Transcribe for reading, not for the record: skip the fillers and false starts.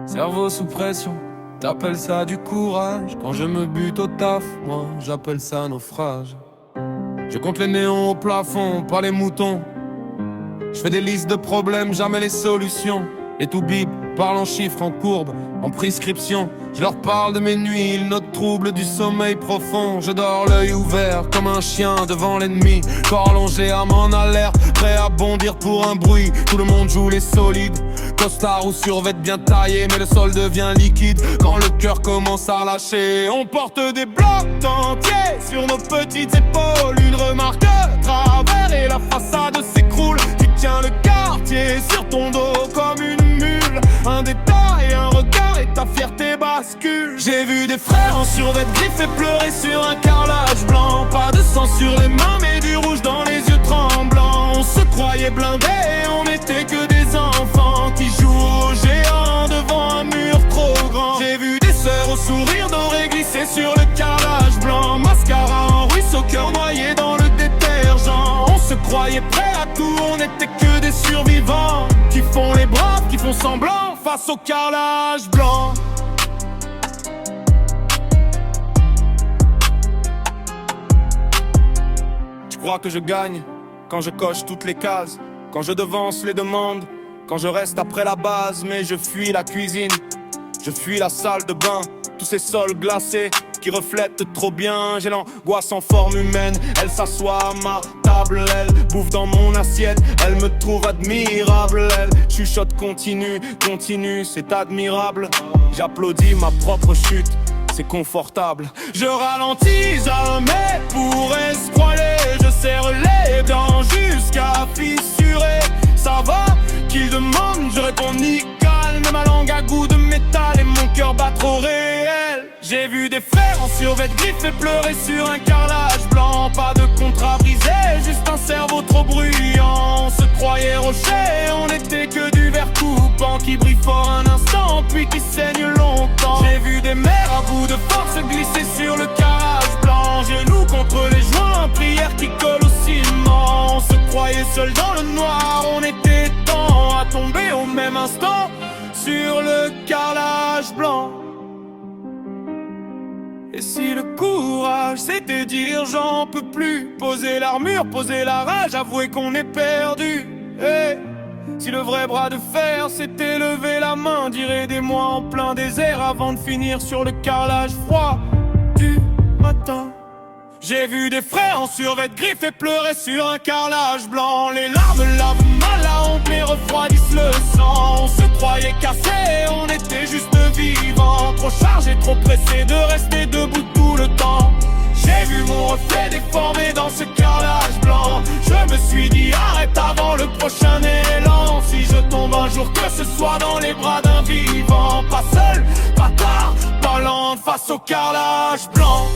Cerveau sous pression, t'appelles ça du courage. Quand je me bute au taf, moi j'appelle ça naufrage. Je compte les néons au plafond, pas les moutons. Je fais des listes de problèmes, jamais les solutions. Et tout bip, parle en chiffres, en courbes, en prescription. Je leur parle de mes nuits, ils notent troubles du sommeil profond. Je dors l'œil ouvert comme un chien devant l'ennemi, corps allongé à mon alerte, prêt à bondir pour un bruit. Tout le monde joue les solides, costard ou survêt bien taillé, mais le sol devient liquide quand le cœur commence à lâcher. On porte des blocs entiers sur nos petites épaules. Une remarque de travers et la façade s'écroule. Tu tiens le quartier sur ton dos comme une mule. Un détail, un regard et ta fierté bascule. J'ai vu des frères en survêt griffés pleurer sur un carrelage blanc. Pas de sang sur les mains mais du rouge dans les yeux tremblants. On se croyait blindés, on n'était que des enfants qui jouent au géant devant un mur trop grand. J'ai vu des sœurs au sourire doré glisser sur le carrelage blanc. Mascara en ruisseau, cœur noyé dans le détergent. On se croyait prêts à tout, on n'était que des survivants qui font les braves, qui font semblant face au carrelage blanc. Je crois que je gagne quand je coche toutes les cases, quand je devance les demandes, quand je reste après la base. Mais je fuis la cuisine, je fuis la salle de bain, tous ces sols glacés qui reflètent trop bien. J'ai l'angoisse en forme humaine, elle s'assoit à ma table, elle bouffe dans mon assiette, elle me trouve admirable, elle chuchote continue, continue, c'est admirable. J'applaudis ma propre chute, c'est confortable. Je ralentis jamais pour escroiler, je serre les dents jusqu'à fissurer. Ça va qu'il demande, je réponds nickel, mais ma langue a goût de métal et mon cœur bat trop réel. J'ai vu des frères en survêt griffés pleurer sur un carrelage blanc. Pas de contrat brisé, juste un cerveau trop bruyant. On se croyait rocher, on n'était que du verre coupant qui brille fort un instant puis qui saigne longtemps. J'ai vu des mères à bout de force glisser sur le carrelage blanc, genoux contre les joints, prière qui colle au ciment. On se croyait seul dans le noir, on était tant à tomber au même instant sur le carrelage blanc. Et si le courage c'était dire j'en peux plus, poser l'armure, poser la rage, avouer qu'on est perdu. Hey. Si le vrai bras de fer c'était lever la main, dire aidez-moi en plein désert avant de finir sur le carrelage froid du matin. J'ai vu des frères en survêt griffés pleurer sur un carrelage blanc. Les larmes lavent mal, la honte les refroidissent le sang. On se croyait cassés, on était juste vivants, trop chargés, trop pressés de rester debout tout le temps. J'ai vu mon reflet déformé dans ce carrelage blanc. Je me suis dit arrête avant le prochain élan. Si je tombe un jour que ce soit dans les bras d'un vivant, pas seul, pas tard, pas lent face au carrelage blanc.